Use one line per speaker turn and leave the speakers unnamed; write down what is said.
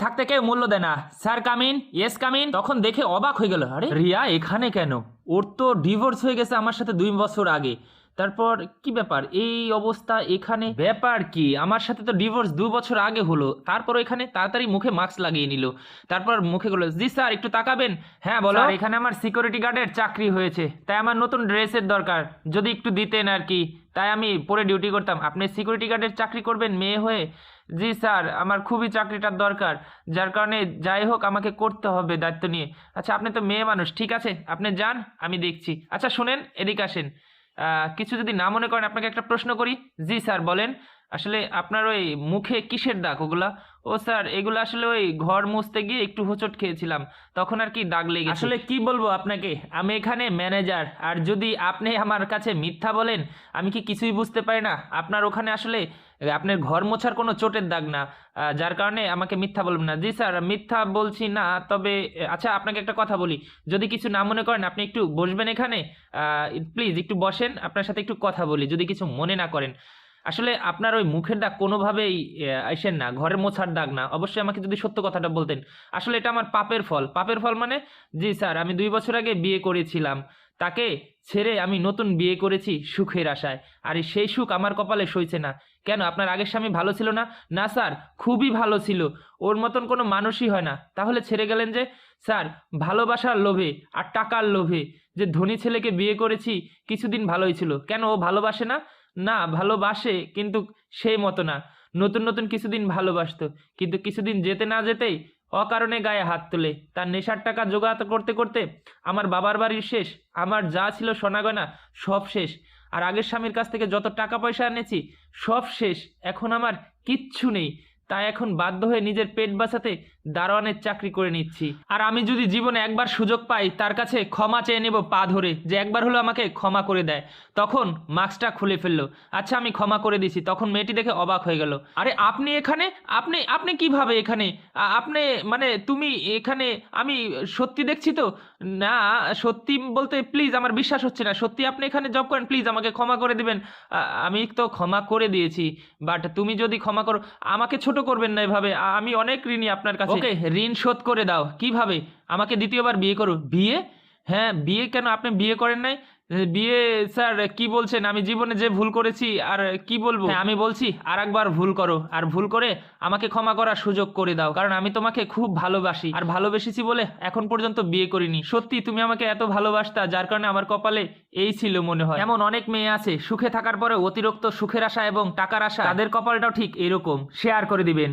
থাকতে কেউ মূল্য দেয় না। Sir come in, yes come in. তখন দেখে অবাক হয়ে গেল, আরে রিয়া এখানে কেন? ওর তো ডিভোর্স হয়ে গেছে আমার সাথে 2 বছর আগে। তারপর কি ব্যাপার, এই অবস্থা এখানে? ব্যাপার কি, আমার সাথে তো ডিভোর্স 2 বছর আগে হলো, তারপর এখানে? তাড়াতাড়ি মুখে মাস্ক লাগিয়ে নিল, তারপর মুখে বলল, জি স্যার একটু তাকাবেন। হ্যাঁ বলো। স্যার এখানে আমার সিকিউরিটি গার্ডের চাকরি হয়েছে, তাই আমার নতুন ড্রেসের দরকার, যদি একটু দিতেন আর কি, তাই আমি পরে ডিউটি করতাম। আপনি সিকিউরিটি গার্ডের চাকরি করবেন মেয়ে হয়ে? জি স্যার আমার খুবই চাকরিটার দরকার, যার কারণে যাই হোক আমাকে করতে হবে দায়িত্ব নিয়ে। আচ্ছা আপনি তো মেয়ে মানুষ, ঠিক আছে আপনি যান, আমি দেখছি। আচ্ছা শুনেন, এদিকে আসেন। কিছু যদি না মনে করেন আপনাকে একটা প্রশ্ন করি। জি স্যার বলেন। আসলে আপনার ওই মুখে কিসের দাগ ওগুলা? ও স্যার এগুলো আসলে ওই ঘর মুছতে গিয়ে একটু হোঁচট খেয়েছিলাম, তখন আর কি দাগ লেগে গেছে। আসলে কি বলবো আপনাকে, আমি এখানে ম্যানেজার, আর যদি আপনি আমার কাছে মিথ্যা বলেন আমি কি কিছুই বুঝতে পারি না? আপনার ওখানে আসলে আপনার ঘর মোছার কোনো চোটের দাগ না, যার কারণে আমাকে মিথ্যা বলবেন না। জি স্যার মিথ্যা বলছি না, তবে আচ্ছা আপনাকে একটা কথা বলি, যদি কিছু না মনে করেন আপনি একটু বসবেন এখানে, প্লিজ একটু বসেন, আপনার সাথে একটু কথা বলি যদি কিছু মনে না করেন। আসলে আপনার ওই মুখের দাগ কোনোভাবেই আসেন না, ঘরের মোছার দাগ না। অবশ্যই আমাকে যদি সত্য কথাটা বলতেন। আসলে এটা আমার পাপের ফল। পাপের ফল মানে? জি স্যার আমি 2 বছর আগে বিয়ে করেছিলাম, তাকে ছেড়ে আমি নতুন বিয়ে করেছি সুখের আশায়, আর সেই সুখ আমার কপালে সইছে না। কেন, আপনার আগের স্বামী ভালো ছিল না? না স্যার খুবই ভালো ছিল, ওর মতন কোনো মানুষই হয় না। তাহলে ছেড়ে গেলেন যে? স্যার ভালোবাসার লোভে আর টাকার লোভে যে ধনী ছেলেকে বিয়ে করেছি, কিছুদিন ভালোই ছিল। কেন ও ভালোবাসে না? না ভালোবাসে, কিন্তু সেই মতো না। নতুন নতুন কিছুদিন ভালোবাসতো, কিন্তু কিছুদিন যেতে না যেতেই অকারণে গায়ে হাত তোলে। তার নেশার টাকা জোগাড় করতে করতে আমার বাবার বাড়ির শেষ, আমার যা ছিল সোনাগয়না সব শেষ, আর আগের স্বামীর কাছ থেকে যত টাকা পয়সা এনেছি সব শেষ। এখন আমার কিচ্ছু নেই, তাই এখন বাধ্য হয়ে নিজের পেট বাঁচাতে দারোয়ানের চাকরি করে নিচ্ছি। আর আমি যদি জীবনে একবার সুযোগ পাই তার কাছে ক্ষমা চেয়ে নেব পা ধরে, যে একবার হলো আমাকে ক্ষমা করে দেয়। তখন মাস্কটা খুলে ফেললো। আচ্ছা আমি ক্ষমা করে দিছি। তখন মেয়েটি দেখে অবাক হয়ে গেল, আরে আপনি এখানে? আপনি আপনি কিভাবে এখানে? আপনি মানে তুমি এখানে? আমি সত্যি দেখছি তো? না সত্যি বলতে প্লিজ আমার বিশ্বাস হচ্ছে না, সত্যি আপনি এখানে জব করেন? প্লিজ আমাকে ক্ষমা করে দিবেন। আমি তো ক্ষমা করে দিয়েছি, বাট তুমি যদি ক্ষমা করো, আমাকে ছোট করবেন না এভাবে, আমি অনেক ঋণী আপনার কাছে। ওকে ঋণ শোধ করে দাও। কিভাবে? আমাকে দ্বিতীয়বার বিয়ে করো। বিয়ে? হ্যাঁ বিয়ে। কেন আপনি বিয়ে করেন নাই? বিয়ে? স্যার কি বলছেন? আমি জীবনে যে ভুল করেছি আর কি বলবো। হ্যাঁ আমি বলছি আর একবার ভুল করো, আর ভুল করে আমাকে ক্ষমা করার সুযোগ করে দাও, কারণ আমি তোমাকে খুব ভালোবাসি, আর ভালোবেসেছি বলে এখন পর্যন্ত বিয়ে করিনি। সত্যি তুমি আমাকে এত ভালোবাসতা, যার কারণে আমার কপালে এই ছিল মনে হয়। এমন অনেক মেয়ে আছে সুখে থাকার পরে অতিরিক্ত সুখের আশা এবং টাকার আশা, তাদের কপালটাও ঠিক এরকম। শেয়ার করে দিবেন।